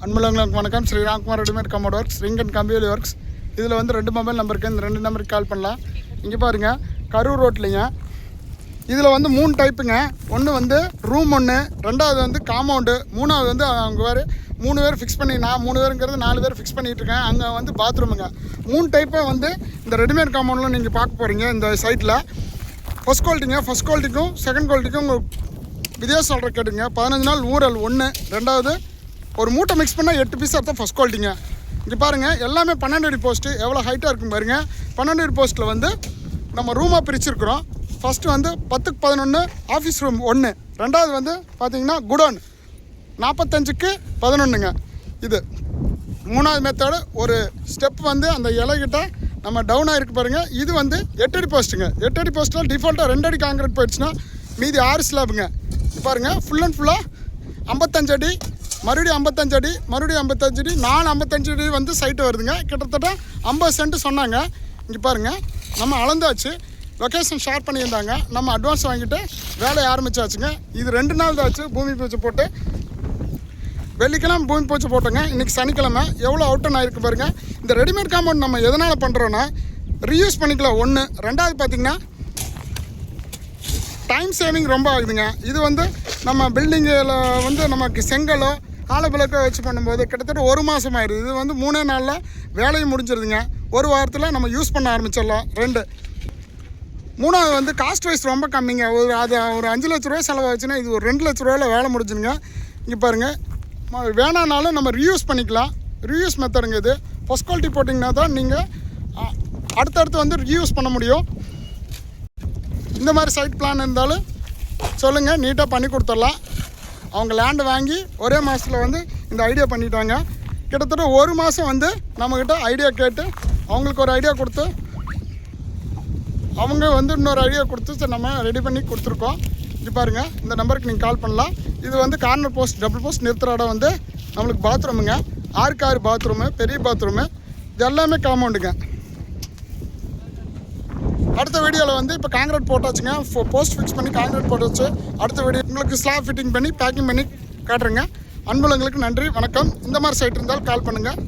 அன்புள்ளவங்களுக்கு வணக்கம். Shri Ramkumar readymade commode works, ring and கம்பியலி works. இதில் வந்து 2 மொபைல் நம்பர் இருக்குது. இந்த 2 நம்பருக்கு கால் பண்ணலாம். இங்கே பாருங்கள், கரூர் ரோட்லிங்க. இதில் வந்து 3 டைப்புங்க. ஒன்று வந்து ரூம் 1, ரெண்டாவது வந்து காம்பவுண்டு, மூணாவது வந்து அவங்க வேறு 3 பேர் ஃபிக்ஸ் பண்ணி, நான் 3 பேருங்கிறது 4 பேர் ஃபிக்ஸ் பண்ணிகிட்ருக்கேன். அங்கே வந்து பாத்ரூமுங்க. 3 டைப்பை வந்து இந்த ரெடிமேட் காம்பவுண்டில் நீங்கள் பார்க்க போகிறீங்க. இந்த சைட்டில் ஃபஸ்ட் குவாலிட்டிங்க. ஃபஸ்ட் குவாலிட்டிக்கும் செகண்ட் குவாலிட்டிக்கும் உங்கள் வித்தியாசம் சொல்கிற கேட்டுங்க. 15 நாள் ஊரல் 1, ரெண்டாவது ஒரு மூட்டை மிக்ஸ் பண்ணால் 8 பீஸ் அர்த்தம் ஃபஸ்ட் குவாலிட்டிங்க. இங்கே பாருங்கள், எல்லாமே 12 அடி போஸ்ட்டு. எவ்வளோ ஹைட்டாக இருக்கும் பாருங்கள். 12 அடி போஸ்ட்டில் வந்து நம்ம ரூமாக பிரிச்சுருக்குறோம். ஃபஸ்ட்டு வந்து 10க்கு 11 ஆஃபீஸ் ரூம் 1, ரெண்டாவது வந்து பார்த்திங்கன்னா குடோன் 45க்கு 11ங்க. இது மூணாவது மெத்தடு. ஒரு ஸ்டெப் வந்து அந்த இலைகிட்ட நம்ம டவுனாக இருக்குது பாருங்கள். இது வந்து 8 அடி போஸ்ட்டுங்க. 8 அடி போஸ்ட்டில் டிஃபால்ட்டாக 2 அடி காங்கிரீட் போயிடுச்சுன்னா மீதி 6 ஸ்லாப்புங்க. பாருங்கள், ஃபுல் அண்ட் ஃபுல்லாக 55 அடி, மறுபடியும் 55 அடி, மறுபடியும் 55 அடி, 4 55 அடி வந்து சைட்டு வருதுங்க. கிட்டத்தட்ட 50 சென்ட் சொன்னாங்க. இங்கே பாருங்கள், நம்ம அளந்தாச்சு. லொக்கேஷன் ஷேர் பண்ணியிருந்தாங்க. நம்ம அட்வான்ஸ் வாங்கிட்டு வேலையை ஆரம்பித்தாச்சுங்க. இது 2 நாள் தான் ஆச்சு பூமி பூச்சி போட்டு. வெள்ளிக்கிழமை பூமி பூச்சி போட்டோங்க. இன்றைக்கி சனிக்கிழமை. எவ்வளோ அவுட்டன் ஆகிருக்கு பாருங்கள். இந்த ரெடிமேட் காம்பவுண்ட் நம்ம எதனால் பண்ணுறோன்னா ரீயூஸ் பண்ணிக்கலாம். 1, ரெண்டாவது பார்த்திங்கன்னா டைம் சேவிங் ரொம்ப ஆகுதுங்க. இது வந்து நம்ம பில்டிங்கில் வந்து நமக்கு செங்கலோ ஆலப்பிளக்கோ வச்சு பண்ணும்போது கிட்டத்தட்ட 1 மாதம் ஆயிடுது. இது வந்து 3 நாளில் வேலையும் முடிஞ்சிருதுங்க. 1 வாரத்தில் நம்ம யூஸ் பண்ண ஆரம்பிச்சிடலாம். 2, மூணாவது வந்து காஸ்ட் வைஸ் ரொம்ப கம்மிங்க. ஒரு 5 லட்ச ரூபா செலவாச்சுன்னா இது ஒரு 2 லட்ச ரூபாயில் வேலை முடிஞ்சுங்க. இங்கே பாருங்கள், வேணானாலும் நம்ம ரீயூஸ் பண்ணிக்கலாம். ரீயூஸ் மெத்தடுங்க இது. ஃபஸ்ட் குவாலிட்டி போட்டிங்கன்னா தான் நீங்கள் அடுத்தடுத்து வந்து ரீயூஸ் பண்ண முடியும். இந்த மாதிரி சைட் பிளான் இருந்தாலும் சொல்லுங்கள், நீட்டாக பண்ணி கொடுத்துடலாம். அவங்க லேண்டு வாங்கி ஒரே மாதத்தில் வந்து இந்த ஐடியா பண்ணிட்டாங்க. கிட்டத்தட்ட 1 மாதம் வந்து நம்மக்கிட்ட ஐடியா கேட்டு அவங்களுக்கு ஒரு ஐடியா கொடுத்து அவங்க வந்து இன்னொரு ஐடியா கொடுத்து சரி நம்ம ரெடி பண்ணி கொடுத்துருக்கோம். இது பாருங்கள், இந்த நம்பருக்கு நீங்கள் கால் பண்ணலாம். இது வந்து கார்னர் போஸ்ட், டபுள் போஸ்ட் நிறுத்துகிற இடம் வந்து நம்மளுக்கு பாத்ரூமுங்க. 6க்கு 6 பாத்ரூமு, பெரிய பாத்ரூமு. இது எல்லாமே காம்பவுண்டுங்க. அடுத்த வீடியோவில் வந்து இப்போ காங்கிரீட் போட்டாச்சுங்க. போஸ்ட் ஃபிக்ஸ் பண்ணி காங்கிரீட் போட்டாச்சு. அடுத்த வீடியோ உங்களுக்கு ஸ்லாப் ஃபிட்டிங் பண்ணி பேக்கிங் பண்ணி காட்டுறேங்க. அன்புள்ளங்களுக்கு நன்றி, வணக்கம். இந்த மாதிரி சைட் இருந்தால் கால் பண்ணுங்கள்.